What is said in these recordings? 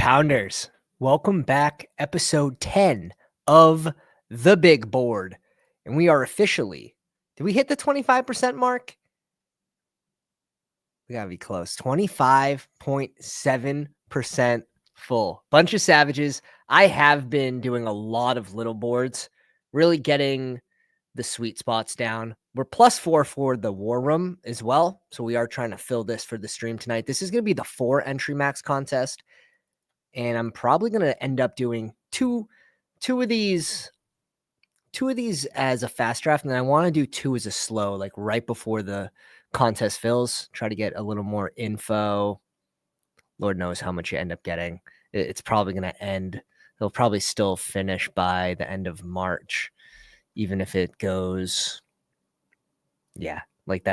Pounders, welcome back. Episode 10 of The Big Board. And we are officially, did we hit the 25% mark? We gotta be close. 25.7% full. Bunch of savages. I have been doing a lot of little boards, really getting the sweet spots down. We're +4 for the war room as well. So we are trying to fill this for the stream tonight. This is going to be the 4 entry max contest. And I'm probably going to end up doing two of these as a fast draft. And then I want to do 2 as a slow, like right before the contest fills, try to get a little more info. Lord knows how much you end up getting. It's probably going to end. It'll probably still finish by the end of March, even if it goes. Yeah, like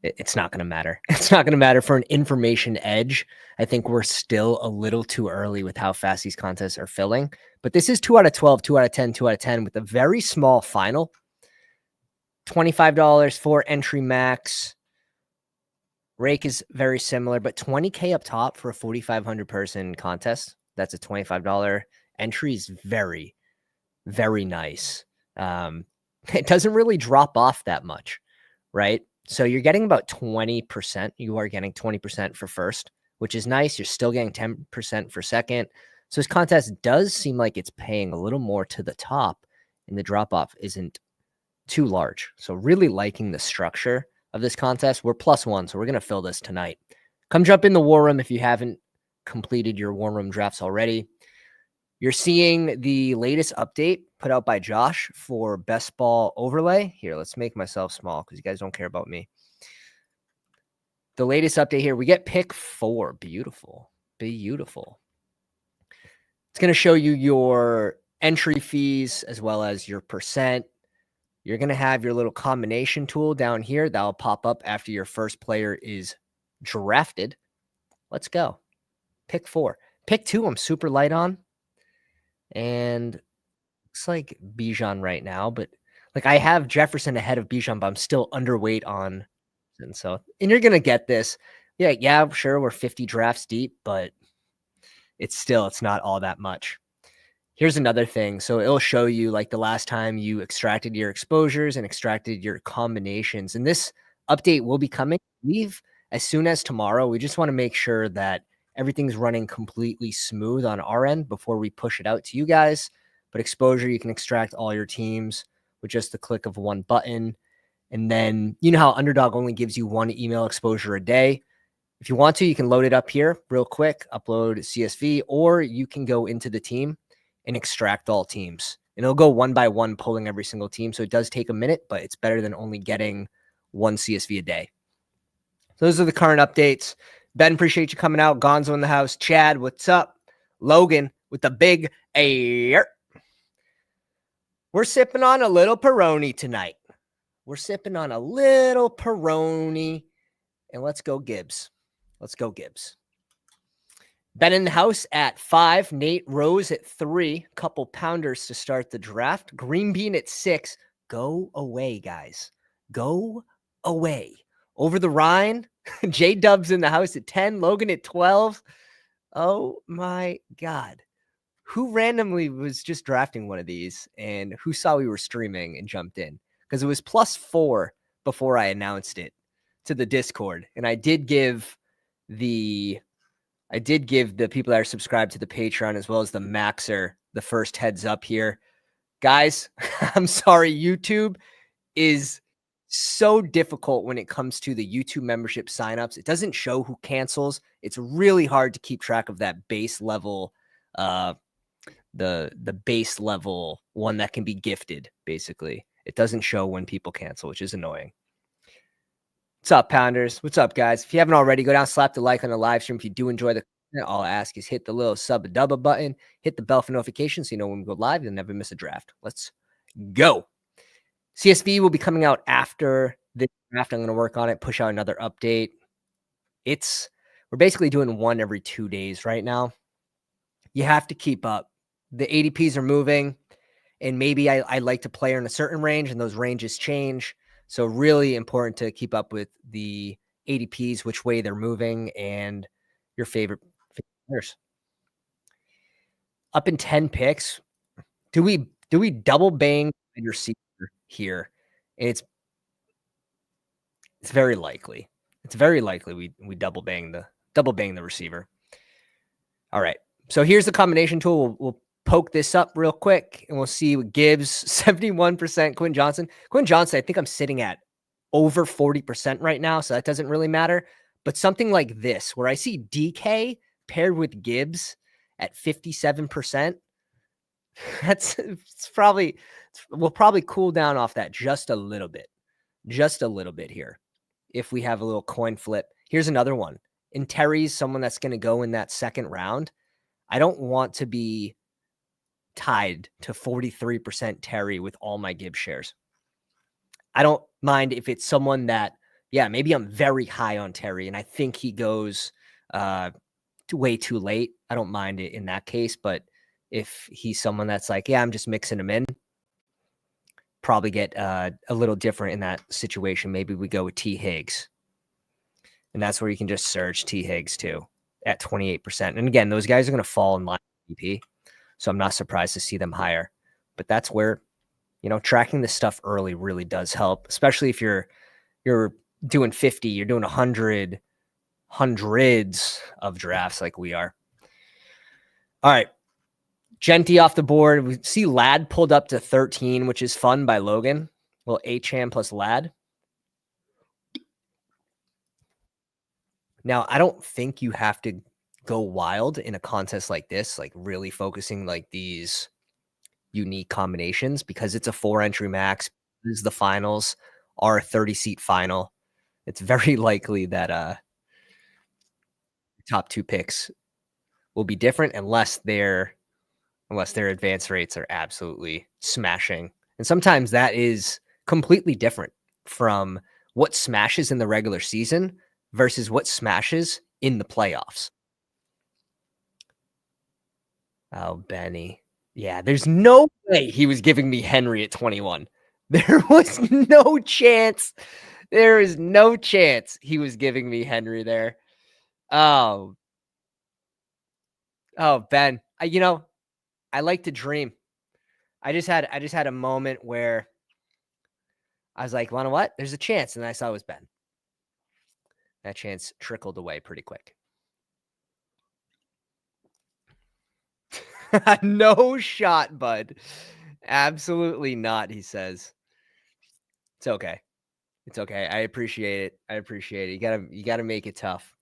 it's not going to matter. It's not going to matter for an information edge. I think we're still a little too early with how fast these contests are filling. But this is 2 out of 12, 2 out of 10, 2 out of 10 with a very small final. $25 for entry max. Rake is very similar, but $20K up top for a 4,500 person contest. That's a $25 entry is very, very nice. It doesn't really drop off that much, right? So you're getting about 20%. You are getting 20% for first, which is nice. You're still getting 10% for second. So this contest does seem like it's paying a little more to the top, and the drop off isn't too large. So really liking the structure of this contest. We're +1, so we're going to fill this tonight. Come jump in the war room if you haven't completed your war room drafts already. You're seeing the latest update put out by Josh for best ball overlay. Here, let's make myself small because you guys don't care about me. The latest update here, we get pick 4. Beautiful. Beautiful. It's going to show you your entry fees as well as your percent. You're going to have your little combination tool down here that'll pop up after your first player is drafted. Let's go. Pick 4. Pick 2, I'm super light on. And looks like Bijan right now, but like I have Jefferson ahead of Bijan, but I'm still underweight on. And so, and you're going to get this. Yeah, sure. We're 50 drafts deep, but it's not all that much. Here's another thing. So it'll show you like the last time you extracted your exposures and extracted your combinations. And this update will be coming, I believe, as soon as tomorrow. We just want to make sure that everything's running completely smooth on our end before we push it out to you guys. But exposure, you can extract all your teams with just the click of one button. And then you know how Underdog only gives you 1 email exposure a day. If you want to, you can load it up here real quick, upload CSV, or you can go into the team and extract all teams. And it'll go 1 by 1, pulling every single team. So it does take a minute, but it's better than only getting 1 CSV a day. So those are the current updates. Ben, appreciate you coming out. Gonzo in the house. Chad, what's up? Logan with the big air. We're sipping on a little Peroni tonight. We're sipping on a little Peroni. And let's go Gibbs. Let's go Gibbs. Ben in the house at 5. Nate Rose at 3. Couple pounders to start the draft. Green Bean at 6. Go away, guys. Go away. Over the Rhine. J Dubs in the house at 10. Logan at 12. Oh my God. Who randomly was just drafting one of these and who saw we were streaming and jumped in? Because it was +4 before I announced it to the Discord. And I did give the people that are subscribed to the Patreon as well as the Maxer the first heads up here. Guys, I'm sorry. YouTube is so difficult when it comes to the YouTube membership signups. It doesn't show who cancels. It's really hard to keep track of that base level, the base level one that can be gifted, basically. It doesn't show when people cancel, which is annoying. What's up, Pounders? What's up, guys? If you haven't already, go down, slap the like on the live stream. If you do enjoy the content, all I ask is hit the little sub-a-dubba button, hit the bell for notifications so you know when we go live. You'll never miss a draft. Let's go. CSV will be coming out after this draft. I'm going to work on it, push out another update. We're basically doing 1 every 2 days right now. You have to keep up. The ADPs are moving, and maybe I like to play in a certain range, and those ranges change. So really important to keep up with the ADPs, which way they're moving, and your favorite players. up in 10 picks. Do we double bang wide receiver here? And it's very likely. It's very likely we double bang the receiver. All right. So here's the combination tool. We'll poke this up real quick and we'll see what Gibbs 71%, Quinn Johnson. Quinn Johnson, I think I'm sitting at over 40% right now, so that doesn't really matter. But something like this, where I see DK paired with Gibbs at 57%, we'll probably cool down off that just a little bit here. If we have a little coin flip, here's another one. In Terry's, someone that's going to go in that second round. I don't want to be tied to 43% Terry with all my Gibbs shares. I don't mind if it's someone that, yeah, maybe I'm very high on Terry and I think he goes way too late. I don't mind it in that case. But if he's someone that's like, yeah, I'm just mixing him in, probably get a little different in that situation. Maybe we go with T. Higgs. And that's where you can just search T. Higgs too at 28%. And again, those guys are going to fall in line with BP. So I'm not surprised to see them higher. But that's where, tracking this stuff early really does help, especially if you're doing 50, you're doing 100, hundreds of drafts like we are. All right. Genty off the board. We see Lad pulled up to 13, which is fun by Logan. Well, Acham plus Lad. Now, I don't think you have to go wild in a contest like this, like really focusing like these unique combinations, because it's a 4-entry max. This is the finals, are a 30-seat final. It's very likely that top 2 picks will be different unless their advance rates are absolutely smashing. And sometimes that is completely different from what smashes in the regular season versus what smashes in the playoffs. Oh, Benny. Yeah, there's no way he was giving me Henry at 21. There was no chance. There is no chance he was giving me Henry there. Oh, Ben. I like to dream. I just had a moment where I was like, "Want what? There's a chance," and I saw it was Ben. That chance trickled away pretty quick. No shot, bud. Absolutely not, he says. It's okay. It's okay. I appreciate it. You gotta make it tough.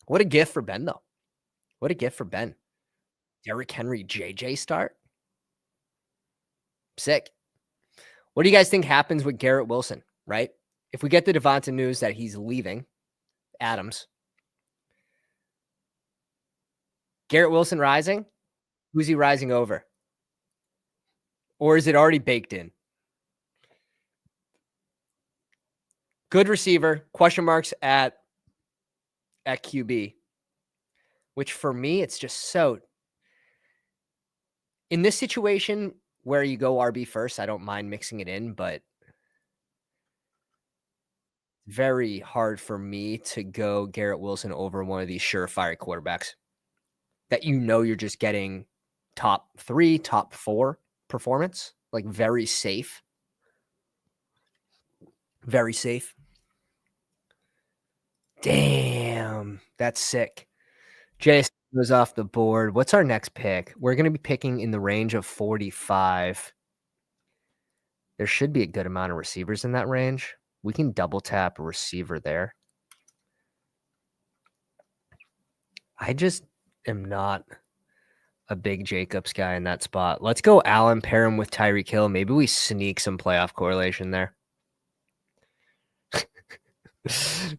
What a gift for Ben, though. What a gift for Ben. Derrick Henry, JJ start. Sick. What do you guys think happens with Garrett Wilson, right? If we get the Devonta news that he's leaving Adams, Garrett Wilson rising? Who's he rising over? Or is it already baked in? Good receiver, question marks at QB, which for me, it's just so. In this situation where you go RB first, I don't mind mixing it in, but very hard for me to go Garrett Wilson over one of these surefire quarterbacks that you're just getting top 3, top 4 performance, like very safe. Very safe. Damn, that's sick. Jason goes off the board. What's our next pick? We're going to be picking in the range of 45. There should be a good amount of receivers in that range. We can double tap a receiver there. I just am not a big Jacobs guy in that spot. Let's go Allen, pair him with Tyreek Hill. Maybe we sneak some playoff correlation there.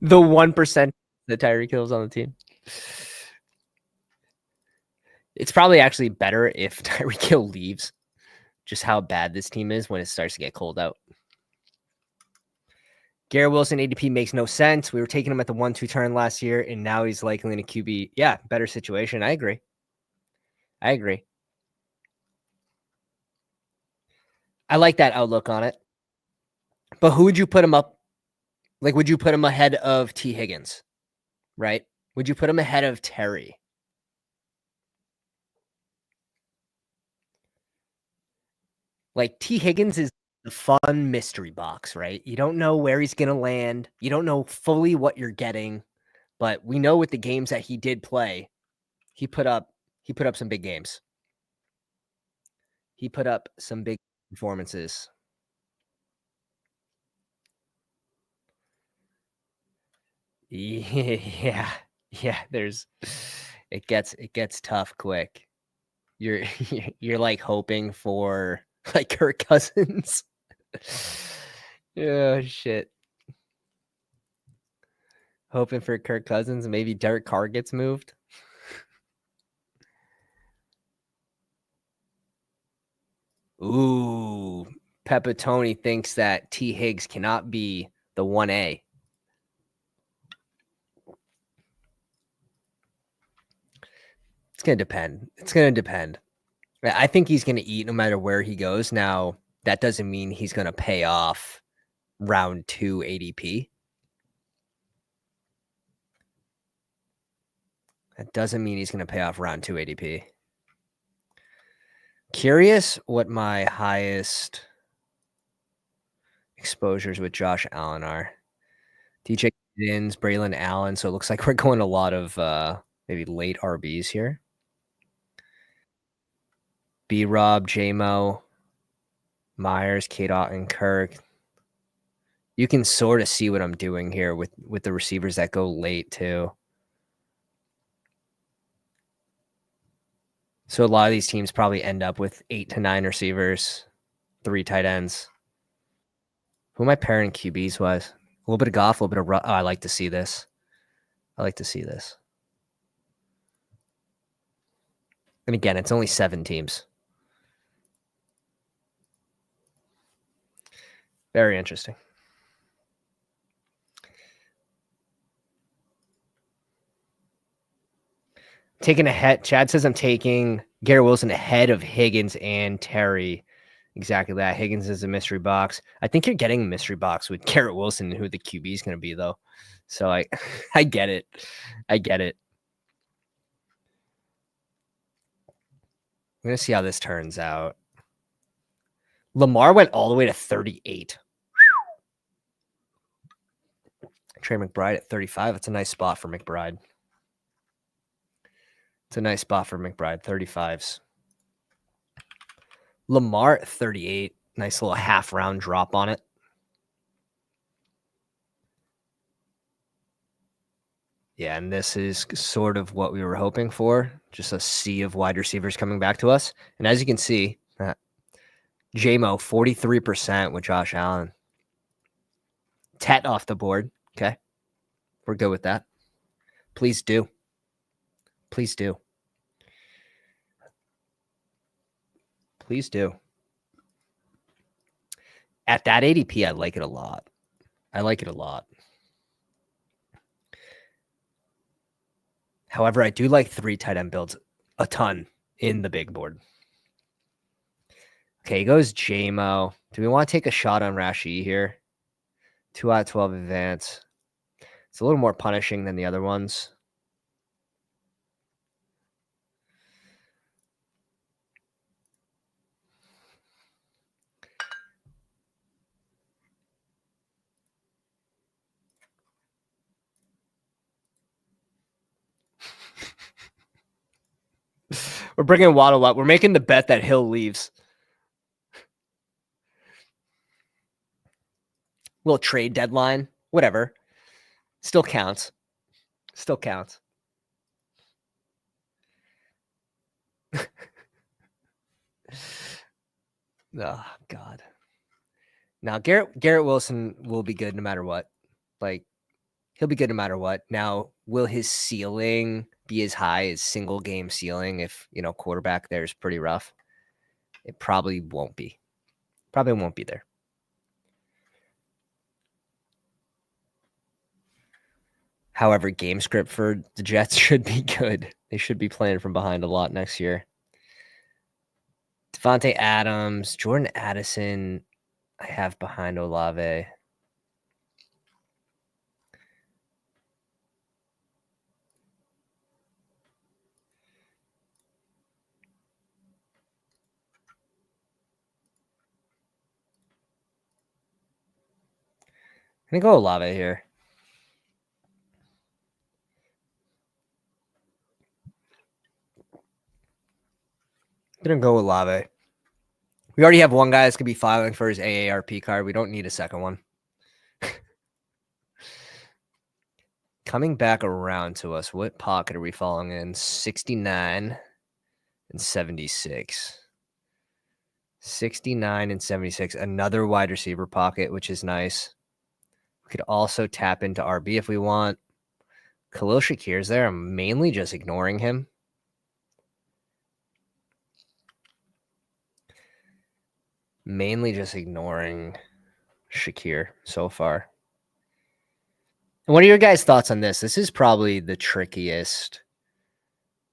The 1% that Tyreek Hill's on the team. It's probably actually better if Tyreek Hill leaves. Just how bad this team is when it starts to get cold out. Garrett Wilson ADP makes no sense. We were taking him at the 1-2 turn last year, and now he's likely in a QB. Yeah, better situation. I agree. I like that outlook on it. But who would you put him up? Like, would you put him ahead of T. Higgins? Right? Would you put him ahead of Terry? Like T. Higgins is the fun mystery box, right? You don't know where he's gonna land. You don't know fully what you're getting, but we know with the games that he did play, he put up some big games. He put up some big performances. Yeah. Yeah, it gets tough quick. You're you're like hoping for like Kirk Cousins. Oh shit. Hoping for Kirk Cousins, maybe Derek Carr gets moved. Ooh, Pepitone thinks that T. Higgs cannot be the 1A. It's going to depend. It's going to depend. I think he's going to eat no matter where he goes. Now, that doesn't mean he's going to pay off round 2 ADP. That doesn't mean he's going to pay off round 2 ADP. Curious what my highest exposures with Josh Allen are. DJ Giddens, Braylon Allen. So it looks like we're going a lot of maybe late RBs here. B-Rob, J-Mo, Myers, K-Dot, Kirk. You can sort of see what I'm doing here with the receivers that go late too. So a lot of these teams probably end up with 8 to 9 receivers, 3 tight ends. Who am I pairing QBs with? A little bit of Goff, a little bit of I like to see this. I like to see this. And again, it's only 7 teams. Very interesting. Taking ahead. Chad says I'm taking Garrett Wilson ahead of Higgins and Terry. Exactly that. Higgins is a mystery box. I think you're getting a mystery box with Garrett Wilson and who the QB is going to be, though. So I get it. I get it. I'm going to see how this turns out. Lamar went all the way to 38. Trey McBride at 35. That's a nice spot for McBride. It's a nice spot for McBride. 35s. Lamar at 38. Nice little half round drop on it. Yeah, and this is sort of what we were hoping for. Just a sea of wide receivers coming back to us. And as you can see, J-Mo, 43% with Josh Allen. Tet off the board. Okay. We're good with that. Please do. Please do. Please do. At that ADP, I like it a lot. I like it a lot. However, I do like 3 tight end builds a ton in the big board. Okay, he goes J-Mo. Do we want to take a shot on Rashee here? 2 out of 12 advance. It's a little more punishing than the other ones. We're bringing Waddle up. We're making the bet that Hill leaves. Little trade deadline. Whatever. Still counts. Still counts. Oh, God. Now, Garrett Wilson will be good no matter what. Like, he'll be good no matter what. Now, will his ceiling be as high as single game ceiling if, quarterback there is pretty rough? It probably won't be. Probably won't be there. However, game script for the Jets should be good. They should be playing from behind a lot next year. Devontae Adams, Jordan Addison, I have behind Olave. I'm gonna go Olave here. Gonna go Olave. We already have one guy that's gonna be filing for his AARP card. We don't need a second one. Coming back around to us, what pocket are we falling in? 69 and 76. 69 and 76. Another wide receiver pocket, which is nice. We could also tap into RB if we want. Khalil Shakir's there. I'm mainly just ignoring him. Mainly just ignoring Shakir so far. And what are your guys' thoughts on this? This is probably the trickiest.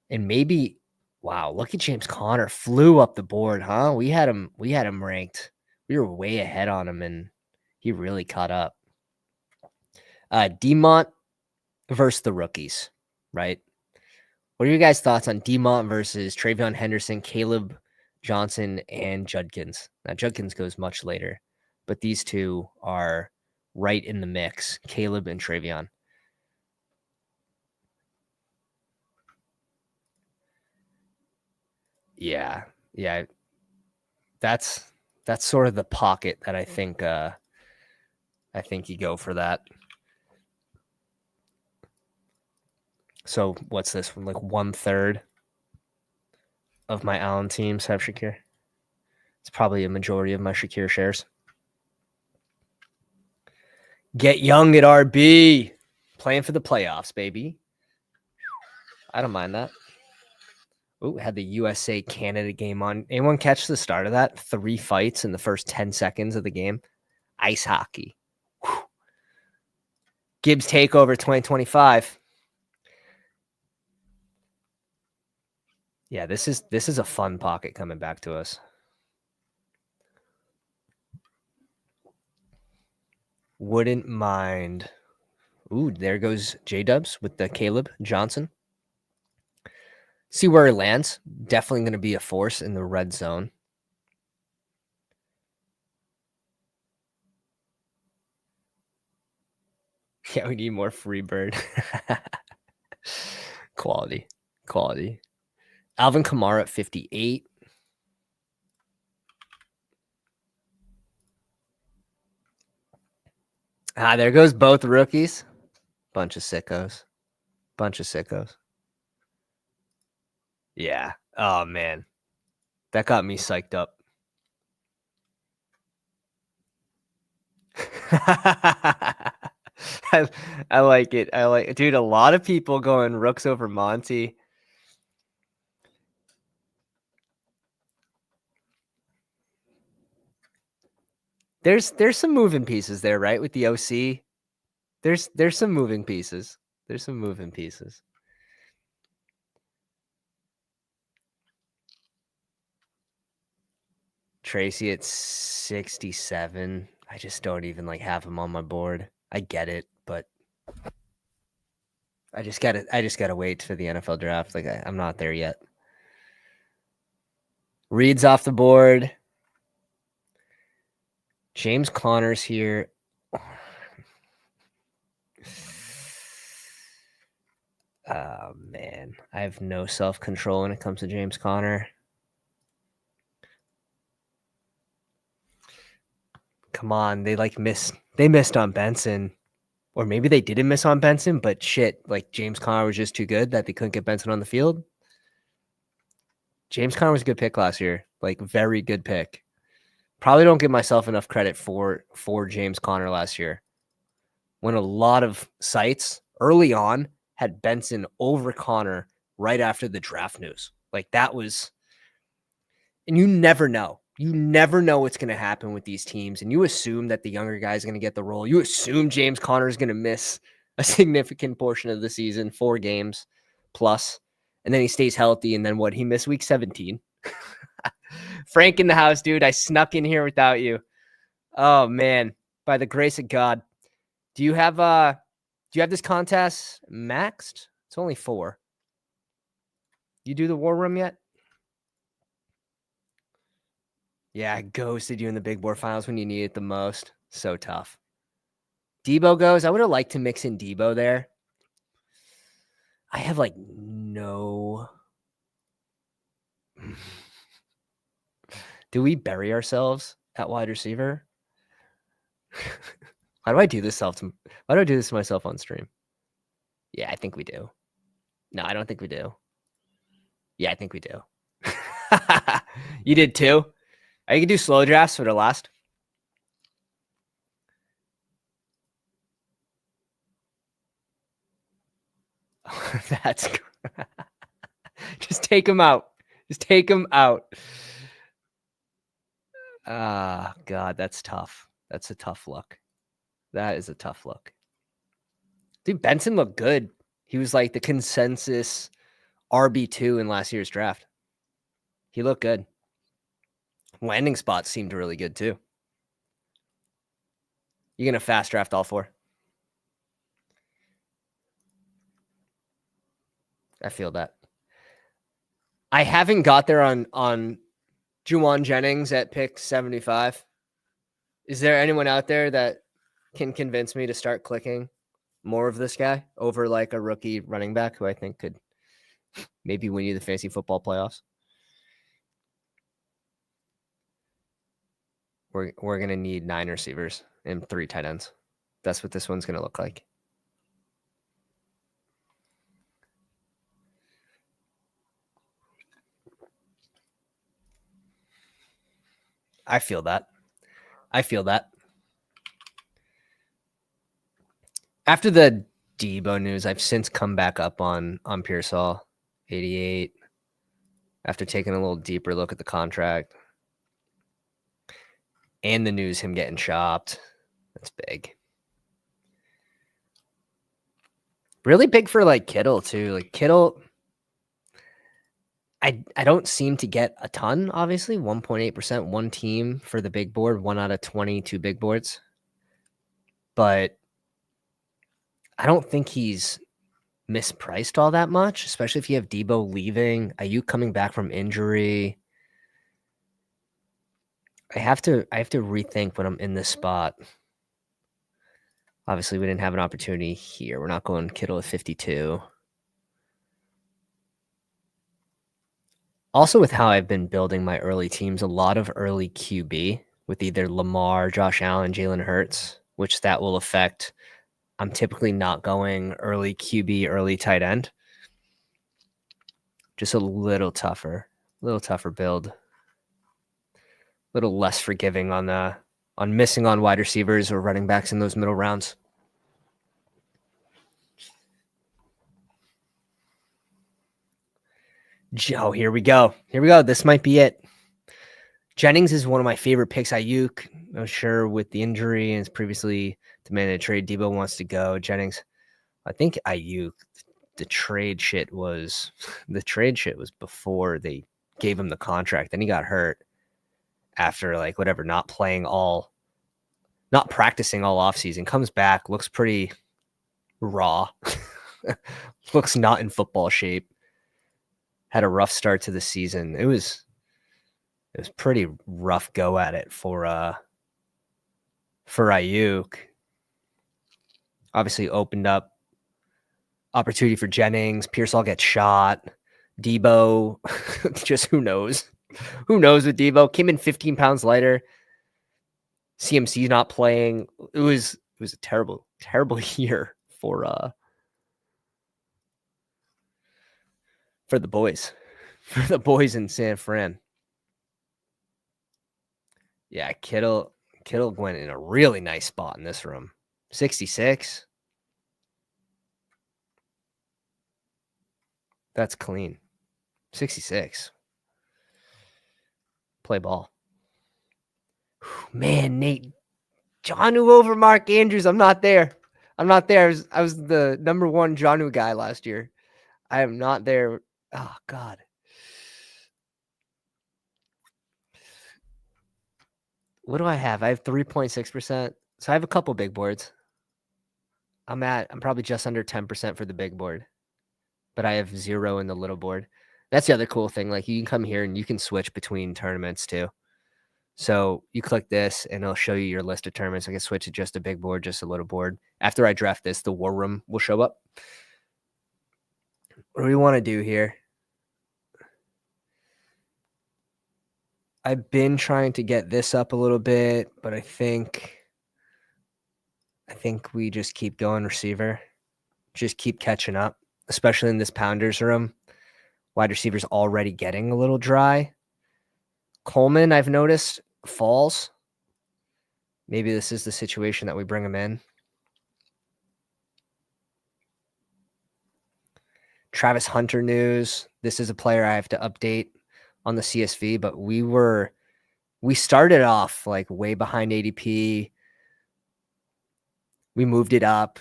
And maybe, wow, look at James Conner. Flew up the board, huh? We had him ranked. We were way ahead on him, and he really caught up. Demont versus the rookies, right? What are your guys' thoughts on Demont versus Travion Henderson, Caleb Johnson, and Judkins? Now, Judkins goes much later, but these two are right in the mix, Caleb and Travion. Yeah. That's sort of the pocket that I think you go for that. So what's this? Like 1/3 of my Allen teams have Shakir. It's probably a majority of my Shakir shares. Get young at RB. Playing for the playoffs, baby. I don't mind that. Oh, had the USA Canada game on. Anyone catch the start of that? 3 fights in the first 10 seconds of the game. Ice hockey. Whew. Gibbs takeover 2025. Yeah, this is a fun pocket coming back to us. Wouldn't mind. Ooh, there goes J-Dubs with the Caleb Johnson. See where he lands. Definitely going to be a force in the red zone. Yeah, we need more free bird. Quality. Alvin Kamara at 58. There goes both rookies. Bunch of sickos. Yeah. Oh, man. That got me psyched up. I like it. Dude, a lot of people going Rooks over Monty. There's some moving pieces there, right? With the OC. There's some moving pieces. Tracy at 67. I just don't even have him on my board. I get it, but I just gotta wait for the NFL draft. I'm not there yet. Reed's off the board. James Conner's here. Oh, man. I have no self-control when it comes to James Conner. Come on. They missed on Benson. Or maybe they didn't miss on Benson, but shit, James Conner was just too good that they couldn't get Benson on the field. James Conner was a good pick last year. Very good pick. Probably don't give myself enough credit for James Conner last year. When a lot of sites early on had Benson over Conner right after the draft news. That was, and you never know. You never know what's going to happen with these teams. And you assume that the younger guy is going to get the role. You assume James Conner is going to miss a significant portion of the season, 4 games plus. And then he stays healthy. And then what? He missed week 17. Frank in the house, dude. I snuck in here without you. Oh, man. By the grace of God. Do you have this contest maxed? It's only 4. You do the war room yet? Yeah, I ghosted you in the big board finals when you need it the most. So tough. Debo goes. I would have liked to mix in Debo there. I have like no. Do we bury ourselves at wide receiver? Why do I do this Why do I do this to myself on stream? Yeah, I think we do. No, I don't think we do. Yeah, I think we do. You did too? Are you gonna do slow drafts for the last? That's just take him out. Just take him out. Ah, God, that's tough. That's a tough look. That is a tough look. Dude, Benson looked good. He was like the consensus RB2 in last year's draft. He looked good. Landing spots seemed really good too. You're going to fast draft all four? I feel that. I haven't got there on Juwan Jennings at pick 75. Is there anyone out there that can convince me to start clicking more of this guy over like a rookie running back who I think could maybe win you the fantasy football playoffs? We're going to need 9 receivers and 3 tight ends. That's what this one's going to look like. I feel that. After the Debo news, I've since come back up on Pearsall, 88. After taking a little deeper look at the contract and the news, him getting chopped. That's big. Really big for like Kittle too. Like Kittle, I don't seem to get a ton, obviously. 1.8%, one team for the big board, 1 out of 22 big boards. But I don't think he's mispriced all that much, especially if you have Debo leaving, Ayuk coming back from injury. I have to rethink when I'm in this spot. Obviously, we didn't have an opportunity here. We're not going Kittle at 52. Also, with how I've been building my early teams, a lot of early QB with either Lamar, Josh Allen, Jalen Hurts, which that will affect. I'm typically not going early QB, early tight end. Just a little tougher build. A little less forgiving on missing on wide receivers or running backs in those middle rounds. Oh, here we go. This might be it. Jennings is one of my favorite picks. Ayuk, I'm sure with the injury and it's previously demanded a trade. Debo wants to go. Jennings, I think Ayuk, the trade shit was before they gave him the contract. Then he got hurt after like whatever, not practicing all offseason. Comes back, looks pretty raw. Looks not in football shape. Had a rough start to the season. It was pretty rough go at it for Ayuk. Obviously opened up opportunity for Jennings. Pearsall gets shot. Debo, just who knows? Who knows with Debo? Came in 15 pounds lighter. CMC's not playing. It was a terrible year for the boys. For the boys in San Fran. Yeah, Kittle went in a really nice spot in this room. 66. That's clean. 66. Play ball. Man, Nate. Jonnu over Mark Andrews. I'm not there. I was the number 1 Jonnu guy last year. I am not there. Oh, God. What do I have? I have 3.6%. So I have a couple big boards. I'm probably just under 10% for the big board, but I have 0 in the little board. That's the other cool thing. Like you can come here and you can switch between tournaments too. So you click this and it'll show you your list of tournaments. I can switch to just a big board, just a little board. After I draft this, the war room will show up. What do we want to do here? I've been trying to get this up a little bit, but I think we just keep going receiver. Just keep catching up, especially in this pounders room. Wide receiver's already getting a little dry. Coleman, I've noticed, falls. Maybe this is the situation that we bring him in. Travis Hunter news. This is a player I have to update on the CSV, but we started off like way behind ADP. We moved it up,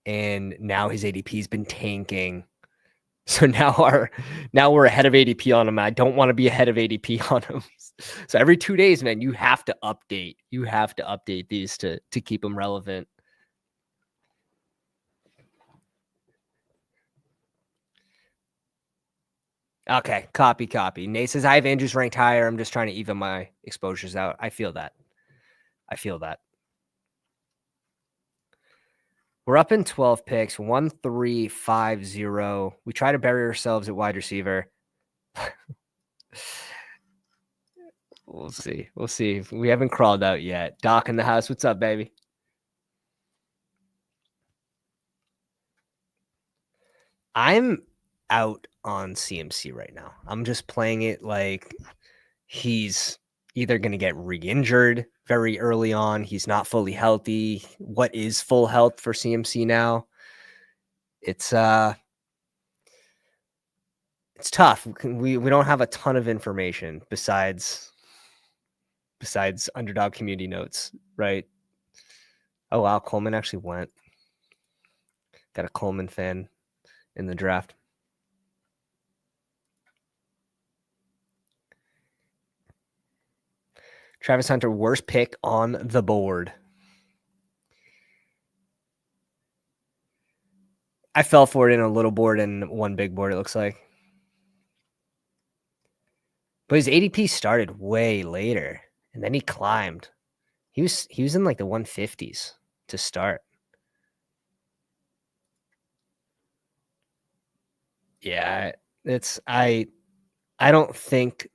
and now his ADP's been tanking. So now we're ahead of ADP on him. I don't want to be ahead of ADP on him. So every 2 days, man, you have to update. You have to update these to keep them relevant. Okay, copy. Nate says, I have Andrews ranked higher. I'm just trying to even my exposures out. I feel that. We're up in 12 picks, 1, 3, 5, 0. We try to bury ourselves at wide receiver. We'll see. We haven't crawled out yet. Doc in the house. What's up, baby? I'm out on CMC right now. I'm just playing it like he's either going to get re-injured very early on. He's not fully healthy. What is full health for CMC now? It's tough. We don't have a ton of information besides Underdog community notes, right? Oh wow, Coleman actually went. Got a Coleman fan in the draft. Travis Hunter, worst pick on the board. I fell for it in a little board and one big board, it looks like. But his ADP started way later, and then he climbed. He was in like the 150s to start. Yeah, it's I don't think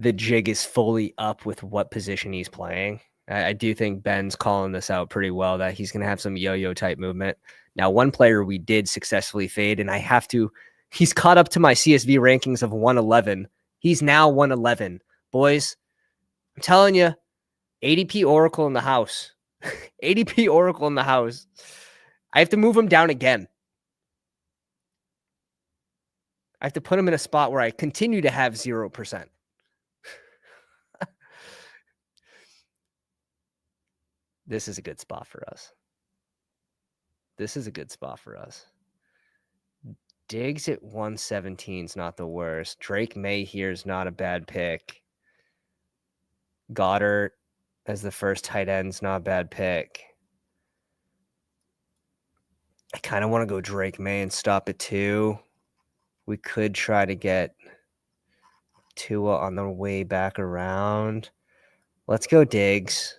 the jig is fully up with what position he's playing. I do think Ben's calling this out pretty well that he's going to have some yo-yo type movement. Now, one player we did successfully fade, and he's caught up to my CSV rankings of 111. He's now 111. Boys, I'm telling you, ADP Oracle in the house. ADP Oracle in the house. I have to move him down again. I have to put him in a spot where I continue to have 0%. This is a good spot for us. Diggs at 117 is not the worst. Drake May here is not a bad pick. Goddard as the first tight end is not a bad pick. I kind of want to go Drake May and stop at 2. We could try to get Tua on the way back around. Let's go Diggs.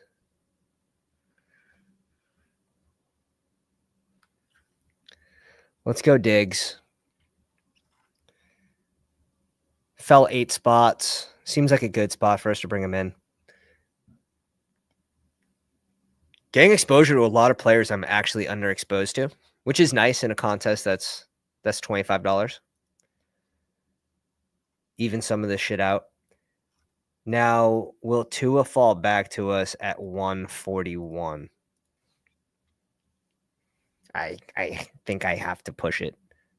Fell 8 spots. Seems like a good spot for us to bring him in. Getting exposure to a lot of players I'm actually underexposed to, which is nice in a contest that's $25. Even some of this shit out. Now, will Tua fall back to us at 141? I think I have to push it.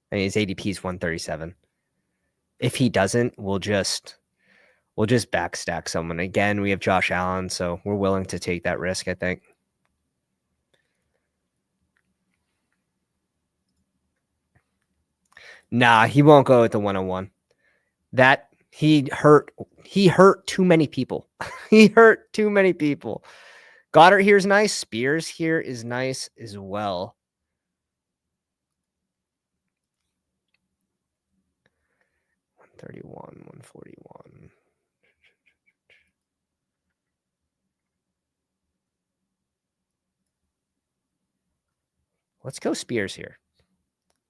I mean, his ADP is 137. If he doesn't, we'll just backstack someone. Again, we have Josh Allen, so we're willing to take that risk, I think. Nah, he won't go at the 101. That he hurt too many people. Goddard here is nice. Spears here is nice as well. $131, $141. Let's go Spears here.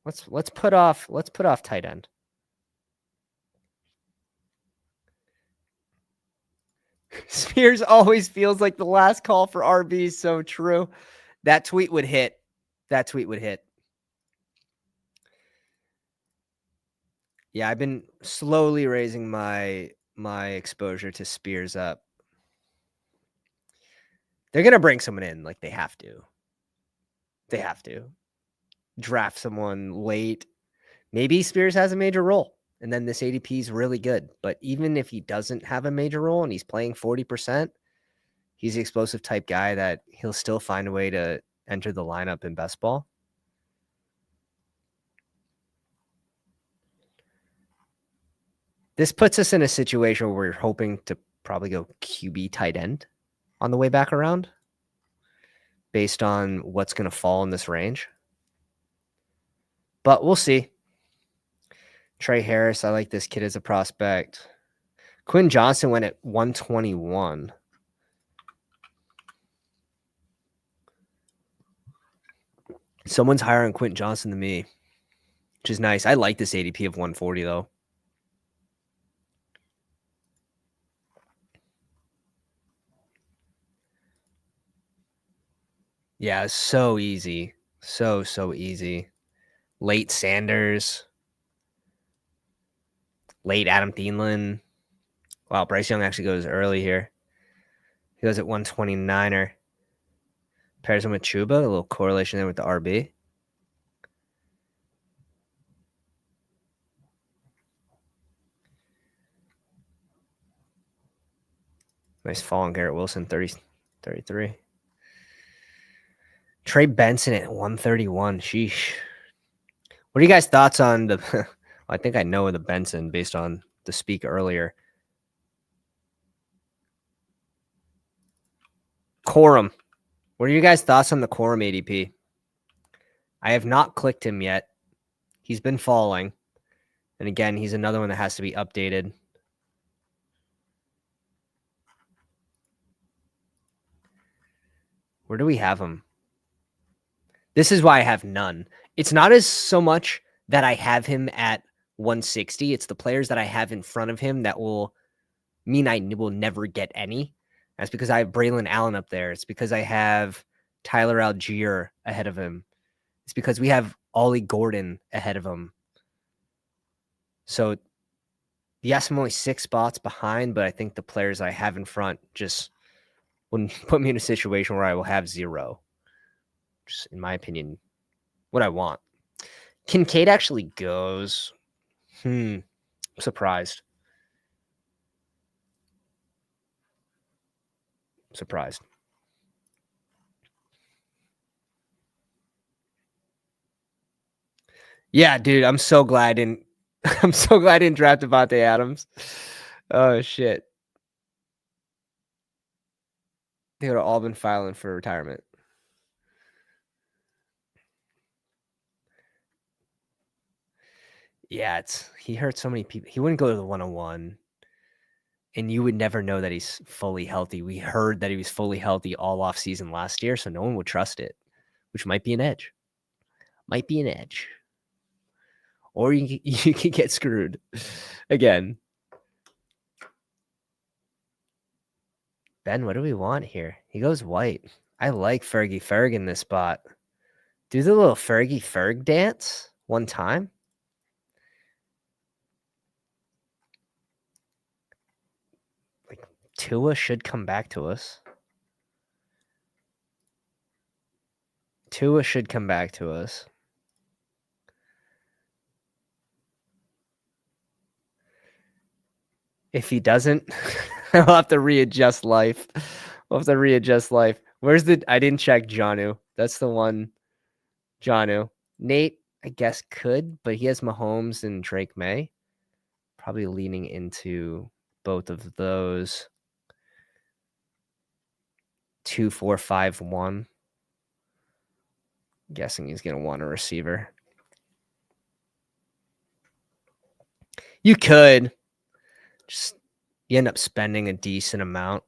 Let's put off tight end. Spears always feels like the last call for RB. So true. That tweet would hit. That tweet would hit. Yeah, I've been slowly raising my exposure to Spears up. They're gonna bring someone in, like they have to. They have to draft someone late. Maybe Spears has a major role, and then this ADP is really good. But even if he doesn't have a major role and he's playing 40%, he's the explosive type guy that he'll still find a way to enter the lineup in best ball. This puts us in a situation where we're hoping to probably go QB tight end on the way back around based on what's going to fall in this range. But we'll see. Trey Harris, I like this kid as a prospect. Quinn Johnson went at 121. Someone's higher on Quentin Johnson than me, which is nice. I like this ADP of 140, though. Yeah, so easy. So easy. Late Sanders. Late Adam Thielen. Wow, Bryce Young actually goes early here. He goes at 129er. Pairs him with Chuba. A little correlation there with the RB. Nice fall on Garrett Wilson, 33. Trey Benson at 131. Sheesh. What are you guys' thoughts on the... well, I think I know the Benson based on the speak earlier. Corum. What are you guys' thoughts on the Corum ADP? I have not clicked him yet. He's been falling. And again, he's another one that has to be updated. Where do we have him? This is why I have none. It's not as so much that I have him at 160. It's the players that I have in front of him that will mean I will never get any. That's because I have Braylon Allen up there. It's because I have Tyler Algier ahead of him. It's because we have Ollie Gordon ahead of him. So, yes, I'm only 6 spots behind, but I think the players I have in front just wouldn't put me in a situation where I will have 0. Just, in my opinion, what I want. Kincaid actually goes. Surprised. Yeah, dude, I'm so glad I didn't draft Devontae Adams. Oh shit. They would have all been filing for retirement. Yeah, he hurt so many people. He wouldn't go to the 101. And you would never know that he's fully healthy. We heard that he was fully healthy all off season last year, so no one would trust it, which might be an edge. Or you can get screwed again. Ben, what do we want here? He goes white. I like Fergie Ferg in this spot. Do the little Fergie Ferg dance one time. Like Tua should come back to us. If he doesn't, I'll have to readjust life. Where's the... I didn't check Jonnu. That's the one. Jonnu. Nate, I guess, could, but he has Mahomes and Drake May. Probably leaning into both of those. 2, 4, 5, 1. Guessing he's going to want a receiver. You could. Just you end up spending a decent amount.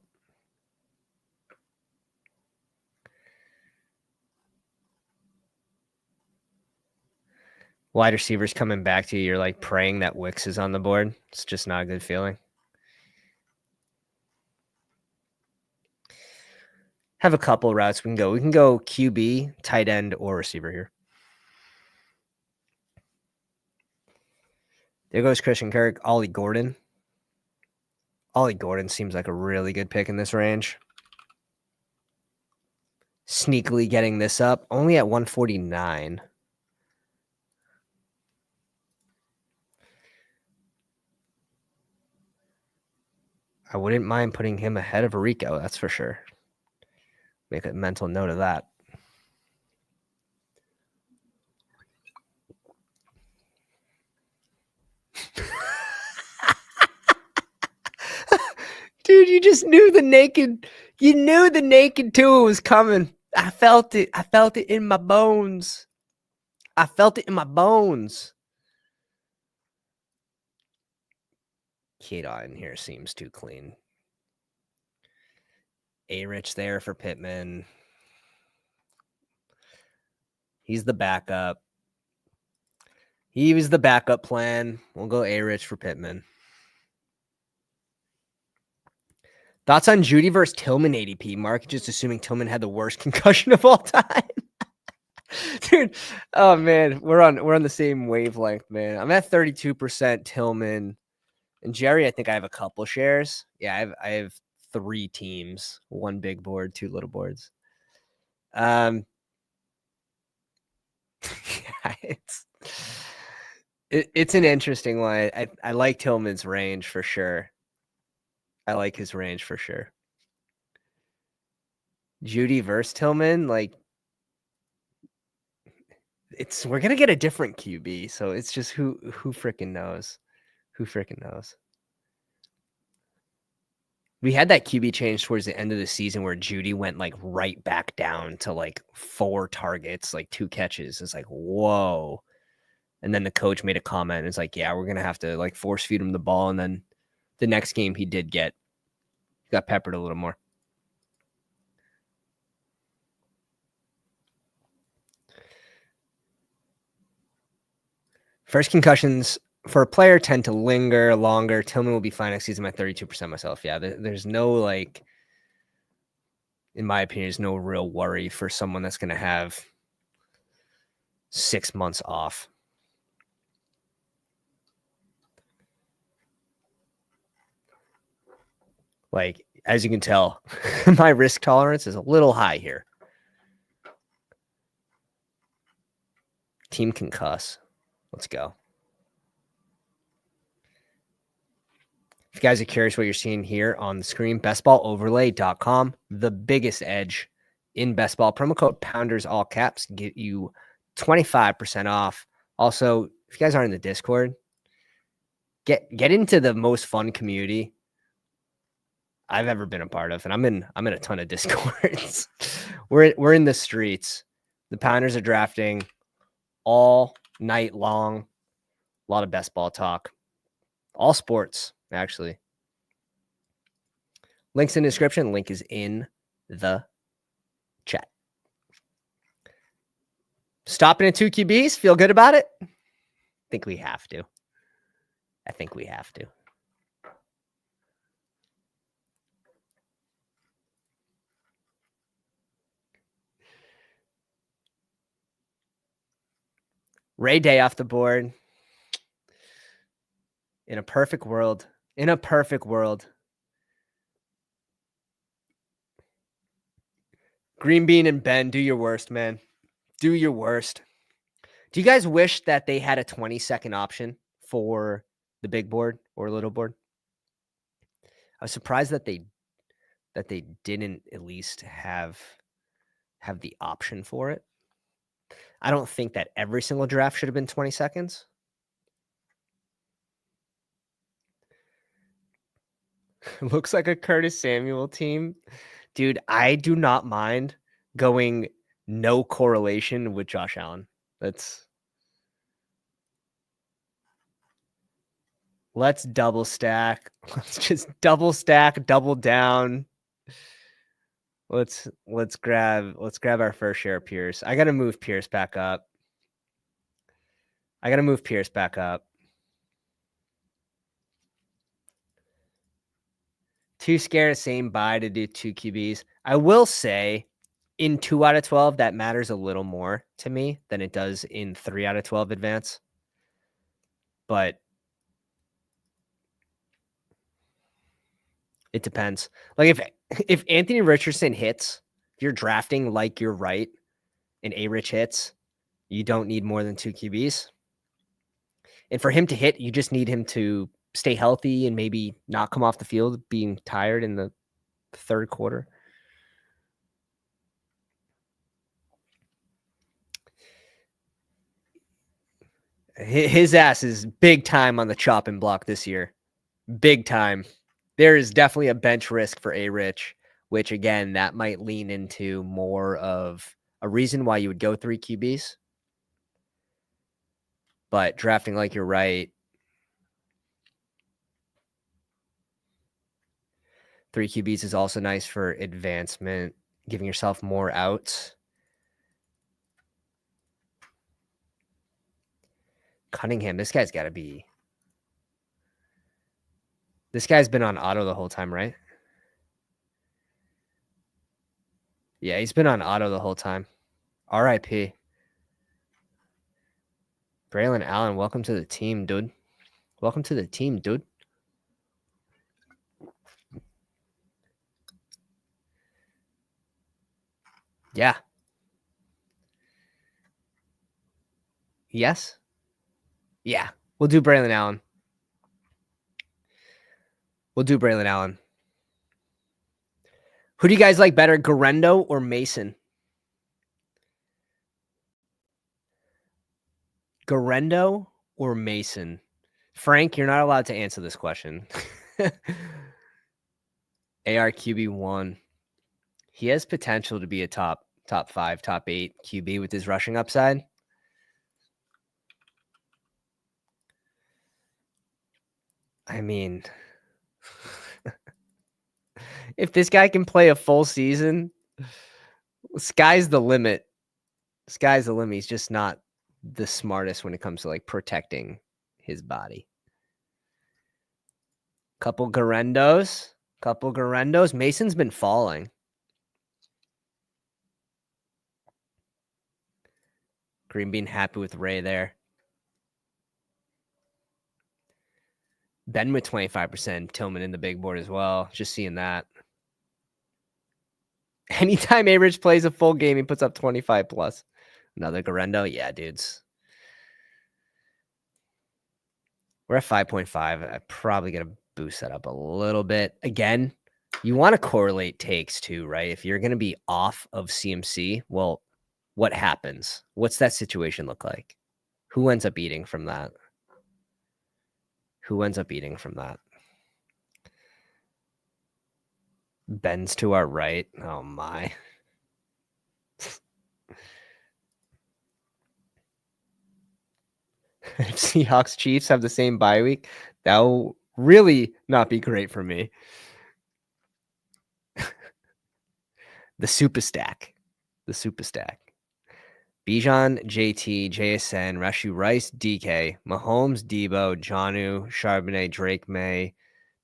wide receivers coming back to you, you're like praying that Wicks is on the board. It's just not a good feeling. Have a couple routes we can go. We can go QB, tight end, or receiver here. There goes Christian Kirk. Ollie Gordon. Ollie Gordon seems like a really good pick in this range. Sneakily getting this up, only at 149. I wouldn't mind putting him ahead of Rico, that's for sure. Make a mental note of that. Dude, you just knew the naked Tua was coming. I felt it. I felt it in my bones. I felt it in my bones. Kida in here seems too clean. A-Rich there for Pittman. He's the backup. He was the backup plan. We'll go A-Rich for Pittman. Thoughts on Judy versus Tillman ADP? Mark just assuming Tillman had the worst concussion of all time. Dude, oh man, we're on the same wavelength, man. I'm at 32% Tillman. And Jerry, I think I have a couple shares. Yeah, I have 3 teams, 1 big board, 2 little boards. Yeah, it's an interesting one. I like Tillman's range for sure. I like his range for sure. Judy versus Tillman, like we're gonna get a different QB, so it's just who freaking knows? Who freaking knows? We had that QB change towards the end of the season where Judy went like right back down to like 4 targets, like 2 catches. It's like, whoa. And then the coach made a comment. And it's like, yeah, we're going to have to like force feed him the ball. And then the next game he got peppered a little more. First concussions for a player tend to linger longer. Tillman will be fine next season. I'm at 32% myself. Yeah, there's no like, in my opinion, there's no real worry for someone that's going to have 6 months off. Like, as you can tell, my risk tolerance is a little high here. Team can cuss. Let's go. If you guys are curious what you're seeing here on the screen, bestballoverlay.com, the biggest edge in best ball. Promo code Pounders, all caps, get you 25% off. Also, if you guys aren't in the Discord, get into the most fun community I've ever been a part of, and I'm in a ton of Discords. we're in the streets. The Pounders are drafting all night long. A lot of best ball talk. All sports, actually. Link's in the description. Link is in the chat. Stopping at 2 QBs. Feel good about it? I think we have to. Ray Day off the board. In a perfect world. Green Bean and Ben, do your worst, man. Do your worst. Do you guys wish that they had a 20-second option for the big board or little board? I was surprised that they didn't at least have the option for it. I don't think that every single draft should have been 20 seconds. Looks like a Curtis Samuel team. Dude, I do not mind going no correlation with Josh Allen. Let's double stack. Let's just double stack, double down. Let's grab our first share of Pierce. I got to move Pierce back up. I got to move Pierce back up. Too scared of saying bye to do 2 QBs. I will say in 2 out of 12, that matters a little more to me than it does in 3 out of 12 advance. But it depends. Like if Anthony Richardson hits, if you're drafting like you're right and A-Rich hits, you don't need more than 2 QBs. And for him to hit, you just need him to stay healthy and maybe not come off the field being tired in the third quarter. His ass is big time on the chopping block this year. Big time. There is definitely a bench risk for A-Rich, which again, that might lean into more of a reason why you would go 3 QBs. But drafting like you're right, 3 QBs is also nice for advancement, giving yourself more outs. Cunningham, this guy's got to be. This guy's been on auto the whole time, right? Yeah, he's been on auto the whole time. RIP. Braylon Allen, welcome to the team, dude. Welcome to the team, dude. Yeah. Yes. Yeah. We'll do Braylon Allen. We'll do Braylon Allen. Who do you guys like better, Garendo or Mason? Garendo or Mason? Frank, you're not allowed to answer this question. ARQB1. He has potential to be a top 5, top 8 QB with his rushing upside. I mean, if this guy can play a full season, sky's the limit. Sky's the limit. He's just not the smartest when it comes to like protecting his body. Couple Garendos. Mason's been falling. Green being happy with Ray there. Ben with 25%. Tillman in the big board as well. Just seeing that. Anytime A-Rich plays a full game, he puts up 25 plus. Another Garendo. Yeah, dudes. We're at 5.5. I probably going to boost that up a little bit. Again, you want to correlate takes too, right? If you're going to be off of CMC, well, what happens? What's that situation look like? Who ends up eating from that? Ben's to our right. Oh, my. If Seahawks Chiefs have the same bye week, that will really not be great for me. The super stack. Bijan, JT, JSN, Rashu Rice, DK, Mahomes, Debo, Jonnu, Charbonnet, Drake May,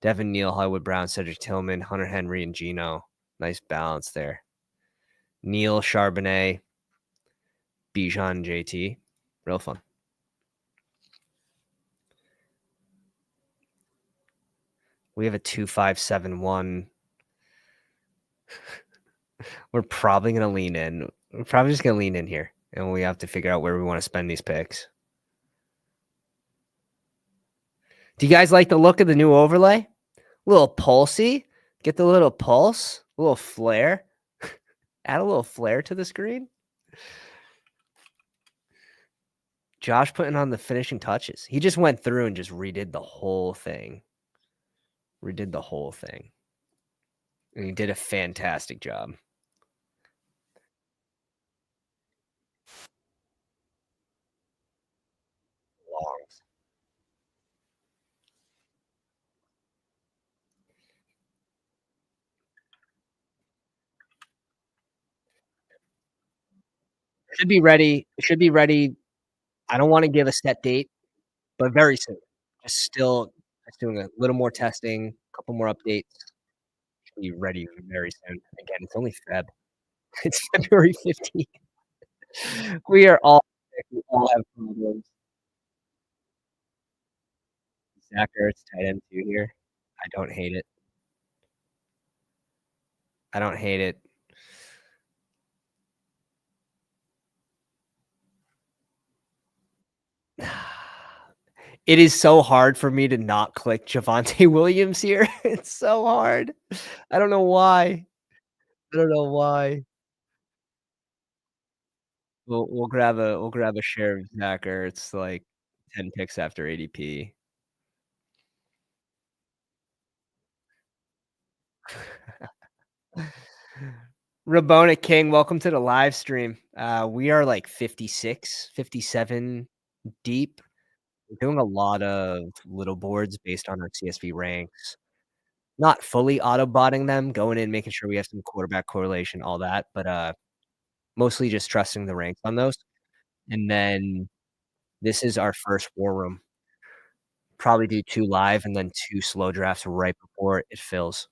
Devin Neal, Hollywood Brown, Cedric Tillman, Hunter Henry, and Geno. Nice balance there. Neal, Charbonnet, Bijan, JT. Real fun. We have a 2-5-7-1. We're probably going to lean in. We're probably just going to lean in here. And we have to figure out where we want to spend these picks. Do you guys like the look of the new overlay? A little pulsy. Get the little pulse. A little flare. Add a little flare to the screen. Josh putting on the finishing touches. He just went through and just redid the whole thing. And he did a fantastic job. Should be ready I don't wanna give a set date, but very soon. Just doing a little more testing, couple more updates, should be ready very soon. Again, it's only Feb. It's February 15th. We are all sick, we all have problems. Zach Ertz, tight end 2 here. I don't hate it. I don't hate it. It is so hard for me to not click Javonte Williams here. It's so hard. I don't know why. I don't know why. We'll grab a share of Zach Ertz, like, 10 picks after ADP. Rabona King, welcome to the live stream. We are like 56, 57 deep. We're doing a lot of little boards based on our CSV ranks. Not fully auto-botting them, going in, making sure we have some quarterback correlation, all that, but, mostly just trusting the ranks on those. And then this is our first war room. Probably do 2 live and then 2 slow drafts right before it fills.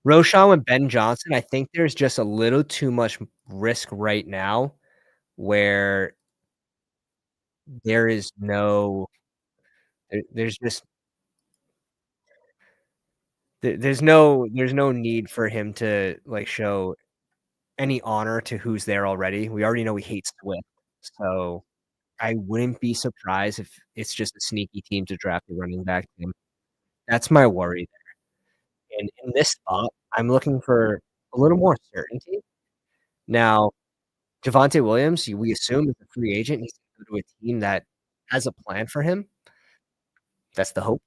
Roshan and Ben Johnson, I think there's just a little too much risk right now where there is no there's just there's no need for him to, like, show any honor to who's there already. We already know he hates Swift, so I wouldn't be surprised if it's just a sneaky team to draft a running back team. That's my worry there, and in this spot, I'm looking for a little more certainty. Now, Javonte Williams, we assume is a free agent, he's gonna go to a team that has a plan for him. That's the hope.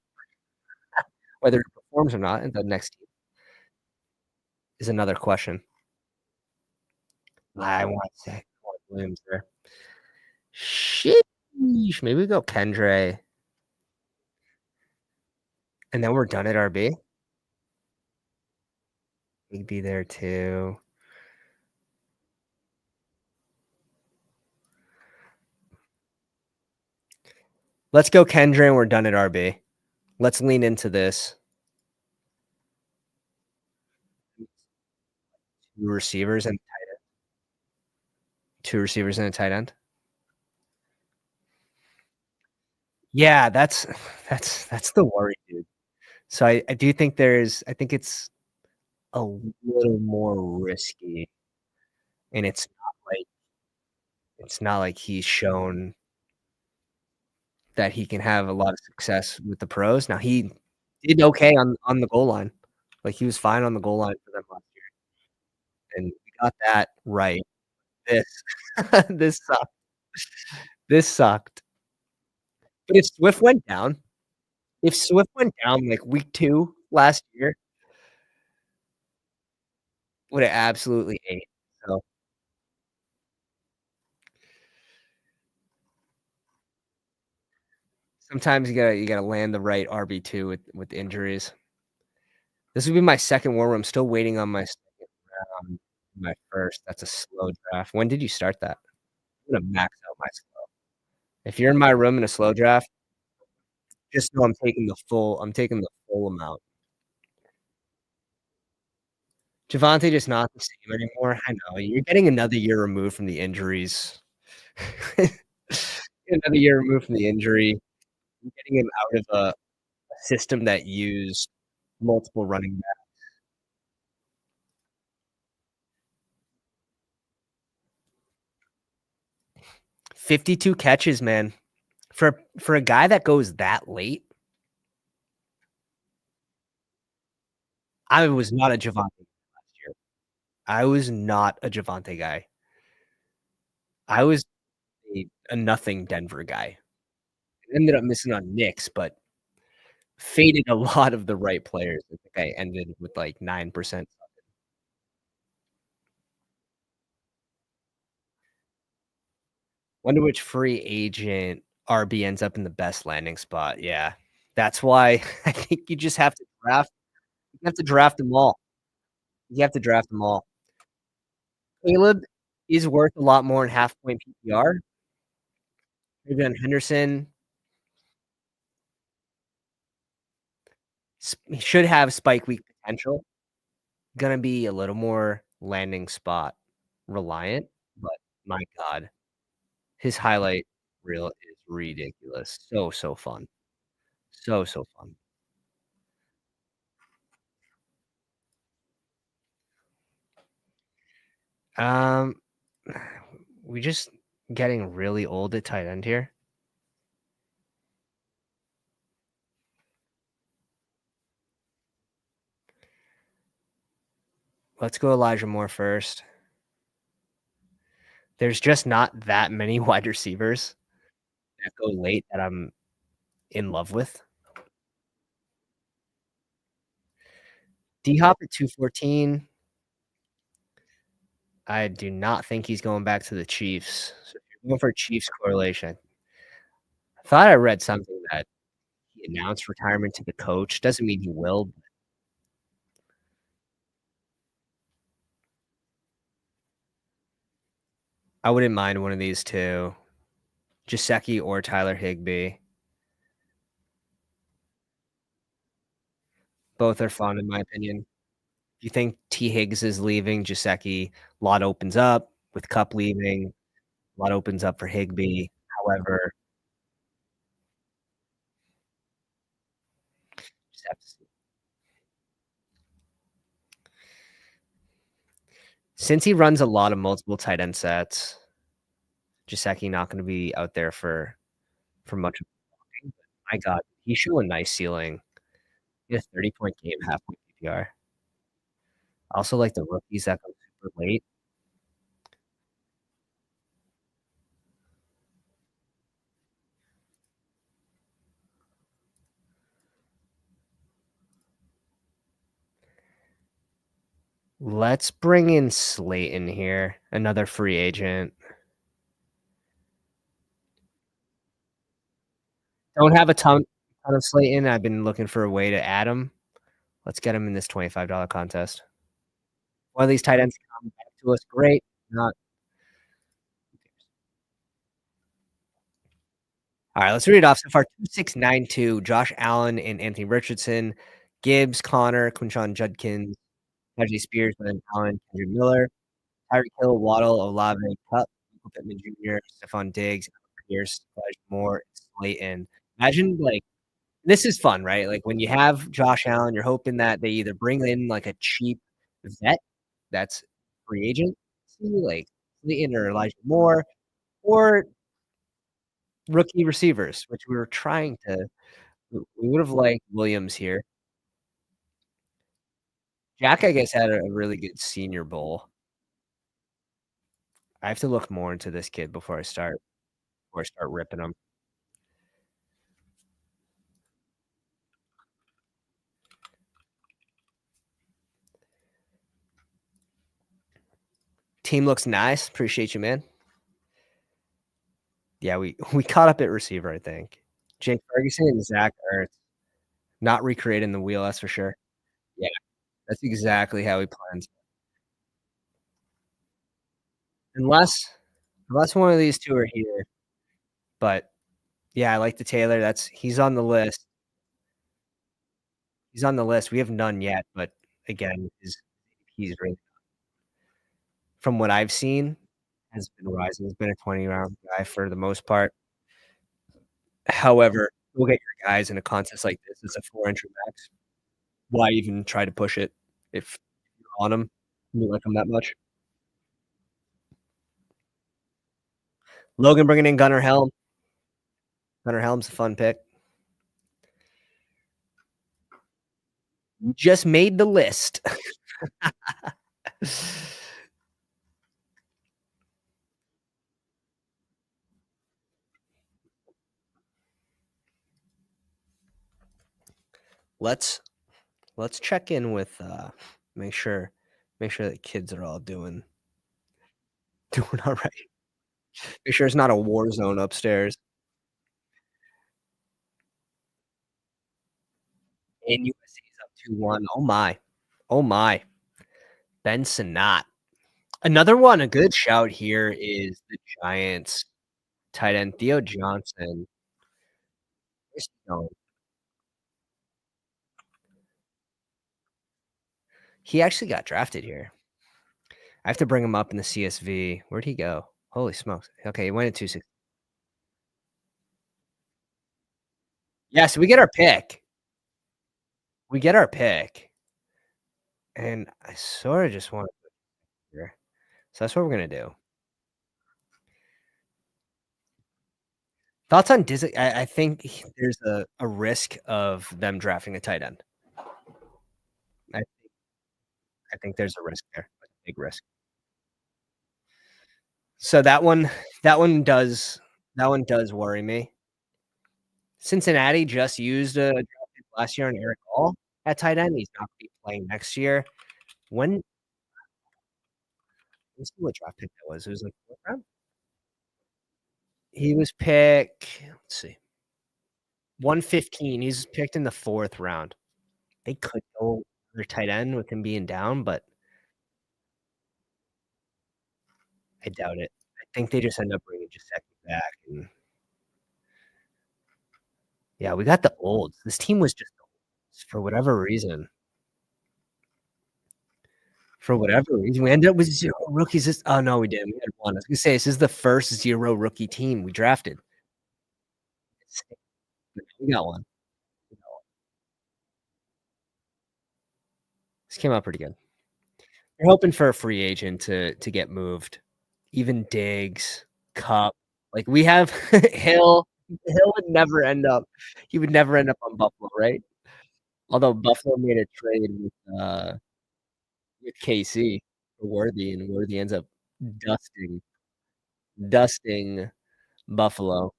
Whether he performs or not in the next team is another question. I want Williams there. Sheesh, maybe we go Kendre, and then we're done at RB? He'd be there too. Let's go Kendre, and we're done at RB. Let's lean into this. 2 receivers and 2 receivers and a tight end. Yeah, that's the worry, dude. So I do think I think it's a little more risky, and it's not like he's shown that he can have a lot of success with the pros. Now he did okay on the goal line. Like, he was fine on the goal line for them last year, and we got that right. This this sucked. This sucked. But if Swift went down, like, week 2 last year, woulda absolutely ate. So, sometimes you gotta land the right RB2 with injuries. This would be my 2nd war room, still waiting on my 2nd round, my 1st. That's a slow draft. When did you start that? I'm gonna max out my slow. If you're in my room in a slow draft, just know I'm taking the full amount. Javonte just not the same anymore. I know, you're getting another year removed from the injuries. Another year removed from the injury. You're getting him out of a system that used multiple running backs. 52 catches, man. For a guy that goes that late, I was not a Javonte last year. I was not a Javonte guy. I was a nothing Denver guy. Ended up missing on Knicks, but faded a lot of the right players. I think I ended with, like, 9%. Wonder which free agent RB ends up in the best landing spot. Yeah. That's why I think you have to draft them all. You have to draft them all. Caleb He's worth a lot more in half point PPR. Maybe on Henderson, he should have spike week potential. Gonna be a little more landing spot reliant, but my god, his highlight reel is ridiculous. So, so fun. So, so fun. Um, we just getting really old at tight end here. Let's go Elijah Moore first. There's just not that many wide receivers that go late that I'm in love with. D-Hop at 214. I do not think he's going back to the Chiefs. So if you're going for a Chiefs correlation, I thought I read something that he announced retirement to the coach. Doesn't mean he will. I wouldn't mind one of these two, Gesicki or Tyler Higbee. Both are fun in my opinion. If you think T. Higgs is leaving, Gesicki, lot opens up. With Cup leaving, lot opens up for Higbee. However, just have to see. Since he runs a lot of multiple tight end sets, Gesicki not going to be out there for much of the game. My God, he showed a nice ceiling. He had a 30-point game, half point PPR. I also like the rookies that go super late. Let's bring in Slayton here, another free agent. Don't have a ton of Slayton. I've been looking for a way to add him. Let's get him in this $25 contest. One of these tight ends come back to us, great. Not all right, let's read it off. So far, 2692, Josh Allen and Anthony Richardson, Gibbs, Connor, Quinshon Judkins, Najee Spears, Ben Allen, Kendrick Miller, Tyreek Hill, Waddle, Olave, Cup, Michael Pittman Jr., Stephon Diggs, Pierce, Elijah Moore, Slayton. Imagine, like, this is fun, right? Like, when you have Josh Allen, you're hoping that they either bring in, like, a cheap vet that's free agent, like Slayton or Elijah Moore, or rookie receivers, which we were trying to we would have liked Williams here. Jack, I guess, had a really good senior bowl. I have to look more into this kid before I start ripping him. Team looks nice. Appreciate you, man. Yeah, we caught up at receiver, I think. Jake Ferguson and Zach Ertz. Not recreating the wheel, that's for sure. Yeah, that's exactly how he plans. Unless one of these 2 are here. But, yeah, I like the Taylor. He's on the list. He's on the list. We have none yet, but again, he's really from what I've seen, has been rising. He's been a 20-round guy for the most part. However, we'll get your guys in a contest like this. It's a 4-entry max. Why even try to push it if you're on him, you like him that much? Logan bringing in Gunnar Helm. Gunnar Helm's a fun pick. Just made the list. Let's check in with make sure the kids are all doing all right. Make sure it's not a war zone upstairs. And USC is up 2-1. Oh my. Oh my. Ben Sinnott. Another one, a good shout here is the Giants tight end, Theo Johnson. Where's he going? He actually got drafted here. I have to bring him up in the CSV. Where'd he go? Holy smokes. Okay, he went at 2 6. Yeah, so we get our pick. We get our pick, and I sorta just wanna here. So that's what we're gonna do. Thoughts on Dizzy? I think there's a risk of them drafting a tight end. I I think there's a risk there, a big risk. So that one does worry me. Cincinnati just used a draft pick last year on Eric Hall at tight end. He's not gonna be playing next year. When let's see what draft pick that was. It was like 4th round? He was pick let's see, 115. He's picked in the 4th round. They could go their tight end with him being down, but I doubt it. I think they just end up bringing Gesicki back, and yeah, we got the olds. This team was just olds for whatever reason. For whatever reason, we ended up with 0 rookies. This oh, no, we didn't. We had 1. I was gonna say, this is the first 0 rookie team we drafted. We got 1. We got 1. This came out pretty good. We're hoping for a free agent to get moved. Even Diggs, Cup, like, we have Hill. Hill would never end up he would never end up on Buffalo, right? Although Buffalo made a trade with KC for Worthy, and Worthy ends up dusting dusting Buffalo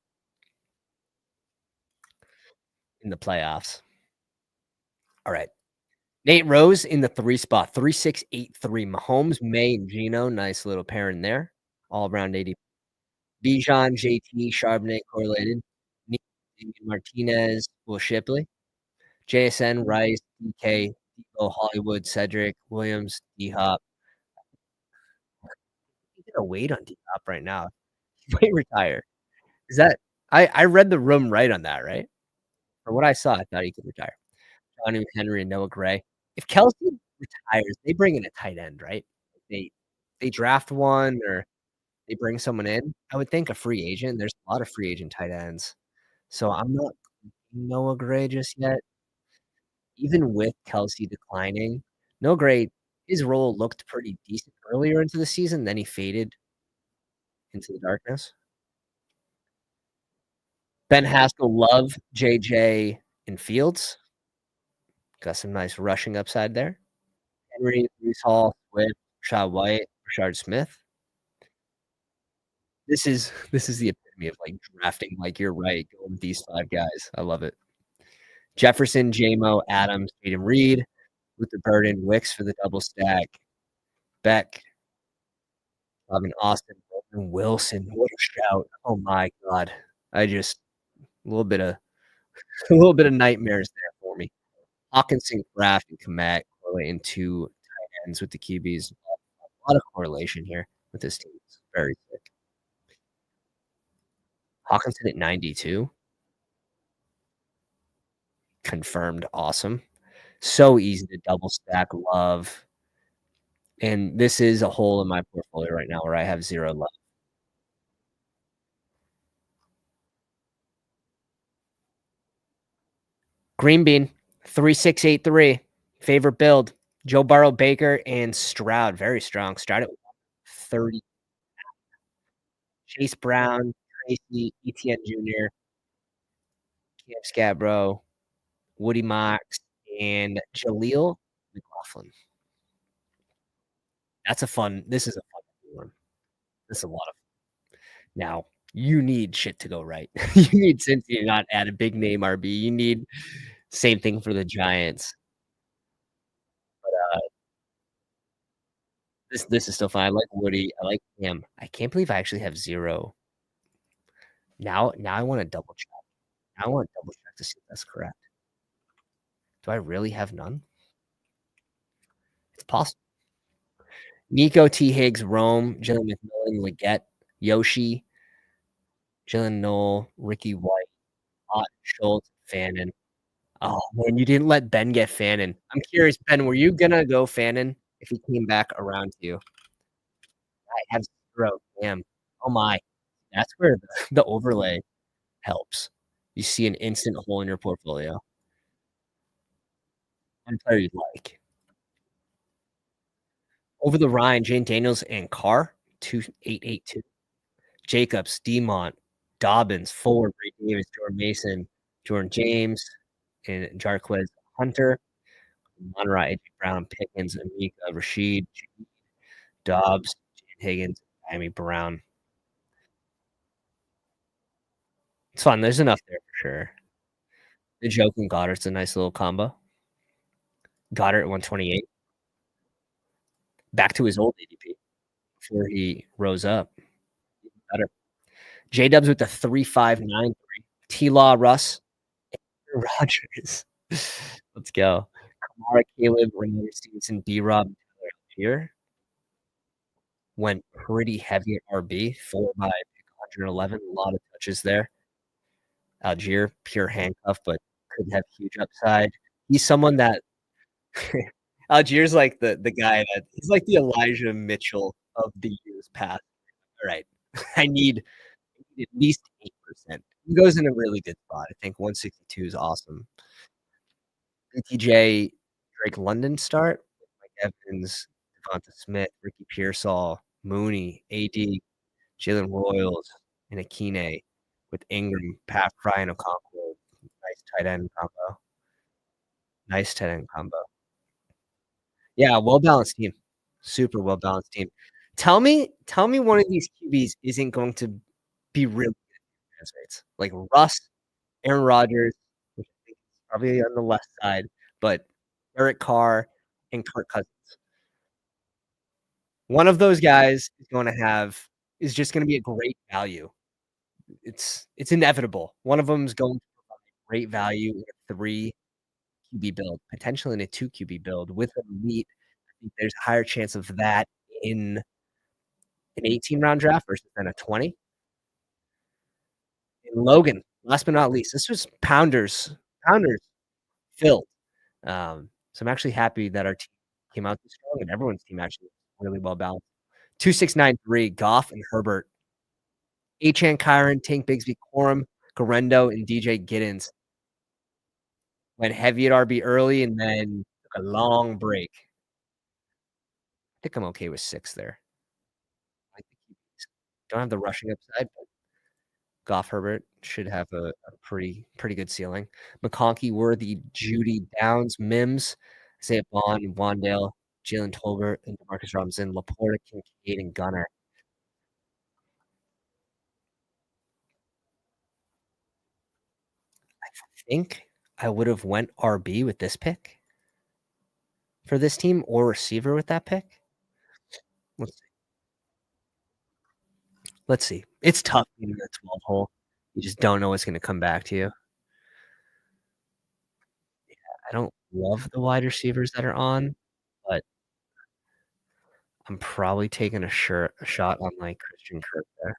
in the playoffs. Alright. Nate Rose in the 3 spot, 3.683. Mahomes, May, and Geno, nice little pairing there. All around 80. Bijan, JT, Charbonnet correlated. Nick Martinez, Will Shipley. JSN, Rice, DK, Debo, Hollywood, Cedric, Williams, D-Hop. He's gonna wait on D-Hop right now. He might retire. Is that I read the room right on that, right? From what I saw, I thought he could retire. Johnny Henry and Noah Gray. If Kelsey retires, they bring in a tight end, right? They they draft one or they bring someone in. I would think a free agent. There's a lot of free agent tight ends. So I'm not Noah Gray just yet. Even with Kelsey declining, Noah Gray, his role looked pretty decent earlier into the season, then he faded into the darkness. Ben Haskell, Love, JJ, and Fields. Got some nice rushing upside there. Henry, Breece Hall, Swift, Rashad White, Rashard Smith. This is the epitome of, like, drafting, like, you're right, going with these 5 guys. I love it. Jefferson, JMO, Adams, Jaden Reed, Luther Burden, Wicks for the double stack, Beck, Austin, Bolton, Wilson. What a shout. Oh my god. I just a little bit of a little bit of nightmares there for me. Hawkinson, Kraft, and Kmet correlating 2 tight ends with the QBs. A lot of correlation here with this team. It's very sick. Hawkinson at 92, confirmed awesome. So easy to double stack Love, and this is a hole in my portfolio right now where I have 0 left. Green Bean, 3.683, favorite build, Joe Burrow, Baker, and Stroud, very strong. Stroud at 30. Chase Brown, Tracy, Etienne Jr., Cam Scarborough, Woody Mox, and Jaleel McLaughlin. This is a fun one. This is a lot of now, you need shit to go right. You need Cincy to not add a big name RB. You need same thing for the Giants. This is still fine. I like Woody. I like Cam. I can't believe I actually have 0. Now I wanna double check. Now I wanna double check to see if that's correct. Do I really have none? It's possible. Nico T. Higgs, Rome, Jalen McMillan, Leggett, Yoshi, Jalen Noel, Ricky White, Ott, Schultz, Fannin. Oh, man, you didn't let Ben get Fannin. I'm curious, Ben, were you gonna go Fannin if he came back around to you? I have 0, damn. Oh my. That's where the overlay helps. You see an instant hole in your portfolio and player you like. Over the Rhine, Jane Daniels and Carr, 2882. Jacobs, Demont, Dobbins, Fuller, Ray Davis, Jordan Mason, Jordan James, and Jarquez Hunter, Monroe, AJ Brown, Pickens, Amika, Rashid, Dobbs, Jan Higgins, Amy Brown. It's fun. There's enough there for sure. The Joke and Goddard's a nice little combo. Goddard at 128. Back to his old ADP before he rose up. Better. J Dubs with the 3593. T Law Russ. Rogers. Let's go. Kamara, Caleb, Raymond Stevenson, B Rob here. Went pretty heavy at RB, 4 by 111. A lot of touches there. Algier, pure handcuff, but could have huge upside. He's someone that Algier's like the guy that he's like the Elijah Mitchell of the years past. All right. I need at least 8%. He goes in a really good spot. I think 162 is awesome. BTJ, Drake London start. Mike Evans, Devonta Smith, Ricky Pearsall, Mooney, AD, Jalen Royals, and Akine with Ingram, Pat Fry, and Okonkwo. Nice tight end combo. Nice tight end combo. Yeah, well-balanced team. Super well-balanced team. Tell me one of these QBs isn't going to be really good at pass rates. Like Russ, Aaron Rodgers, which I think is probably on the left side, but Derek Carr and Kirk Cousins. One of those guys is just gonna be a great value. It's inevitable. One of them is going to provide great value in a 3 QB build, potentially in a 2 QB build with elite. I think there's a higher chance of that in an 18 round draft versus than a 20. And Logan, last but not least, this was pounders filled. So I'm actually happy that our team came out this strong and everyone's team actually was really well balanced. 2693, Goff and Herbert. Achan Kyron, Tank Bigsby, Corum, Garendo, and DJ Giddens went heavy at RB early and then took a long break. I think I'm okay with 6 there. I think don't have the rushing upside, but Goff Herbert should have a pretty good ceiling. McConkey, Worthy, Judy, Downs, Mims, Isaiah Bond, Wandale, Jalen Tolbert, and Demarcus Robinson, Laporta, Kincaid, and Gunner. I think I would have went RB with this pick for this team or receiver with that pick. Let's see. Let's see. It's tough in the 12 hole. You just don't know what's going to come back to you. I don't love the wide receivers that are on, but I'm probably taking a shot on like Christian Kirk there.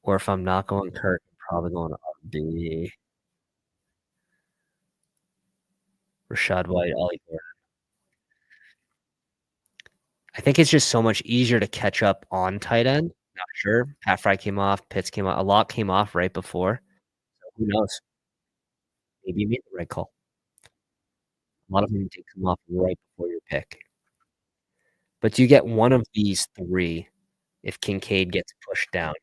Or if I'm not going Kirk, I'm probably going RB. Rashad White, Ollie Gordon. I think it's just so much easier to catch up on tight end. Not sure. Pat Fry came off, Pitts came off, a lot came off right before. So who knows? Maybe you made the right call. A lot of them did come off right before your pick. But do you get one of these 3 if Kincaid gets pushed down?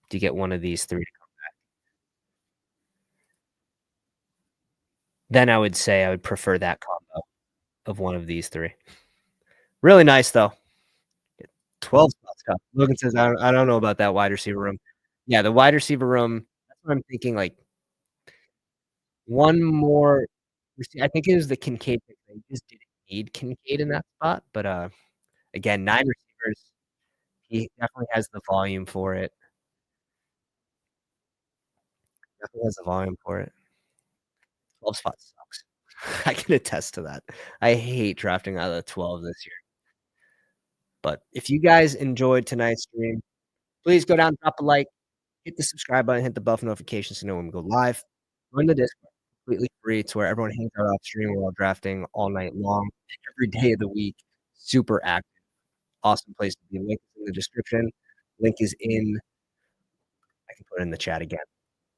Do you get one of these 3 to come back? Then I would say I would prefer that combo of one of these 3. Really nice though. 12 spots tough. Logan says, I don't know about that wide receiver room. Yeah, the wide receiver room, that's what I'm thinking, like, one more I think it was the Kincaid pick. They just didn't need Kincaid in that spot, but, again, 9 receivers. He definitely has the volume for it. Definitely has the volume for it. 12 spots sucks. I can attest to that. I hate drafting out of the 12 this year. But if you guys enjoyed tonight's stream, please go down, drop a like, hit the subscribe button, hit the bell for notifications to know when we go live. Join the Discord, completely free. It's where everyone hangs out off stream while drafting all night long, every day of the week. Super active. Awesome place to be. Link is in the description. Link is in, I can put it in the chat again.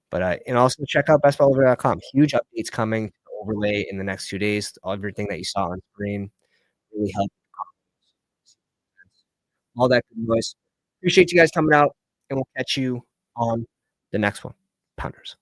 But and also check out bestballover.com. Huge updates coming to overlay in the next 2 days. Everything that you saw on screen really helped. All that good noise. Appreciate you guys coming out, and we'll catch you on the next one. Pounders.